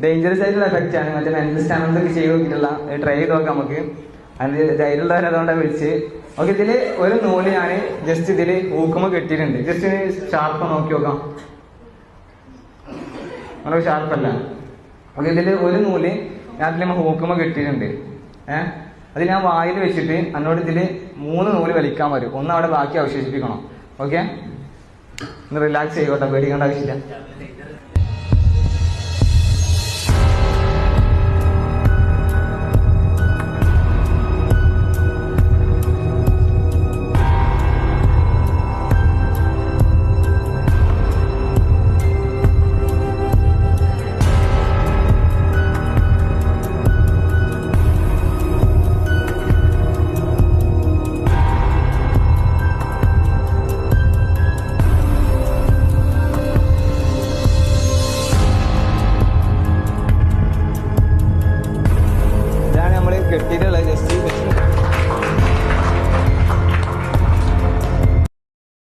Dangerous ആയിട്ടുള്ള effect ആണ്. മറ്റേ മെന്റൽ സ്റ്റാമിനൊക്കെ ചെയ്ത് നോക്കിയിട്ടുള്ള ട്രൈ ചെയ്ത് നോക്കാം നമുക്ക്. അതിന് ധൈര്യമുള്ളവർ അതുകൊണ്ടാണ് വിളിച്ച്. ഓക്കെ, ഇതില് ഒരു നൂല് ഞാൻ ജസ്റ്റ് ഇതില് ഊക്കുമ്പോ കെട്ടിയിട്ടുണ്ട്. ജസ്റ്റ് ഷാർപ്പ് നോക്കി നോക്കാം. വളരെ ഷാർപ്പല്ല. ഓക്കെ, ഇതില് ഒരു നൂല് ഞാൻ ഇതിൽ ഹൂക്കുമ്പോ കെട്ടിയിട്ടുണ്ട്. അത് ഞാൻ വായിൽ വെച്ചിട്ട് എന്നോട് ഇതില് 3 നൂല് വലിക്കാൻ വരും. ഒന്ന് അവിടെ ബാക്കി അവശേഷിപ്പിക്കണം. ഓക്കെ, ഒന്ന് റിലാക്സ് ചെയ്യോട്ടെ, പേടിക്കേണ്ട ആവശ്യമില്ല.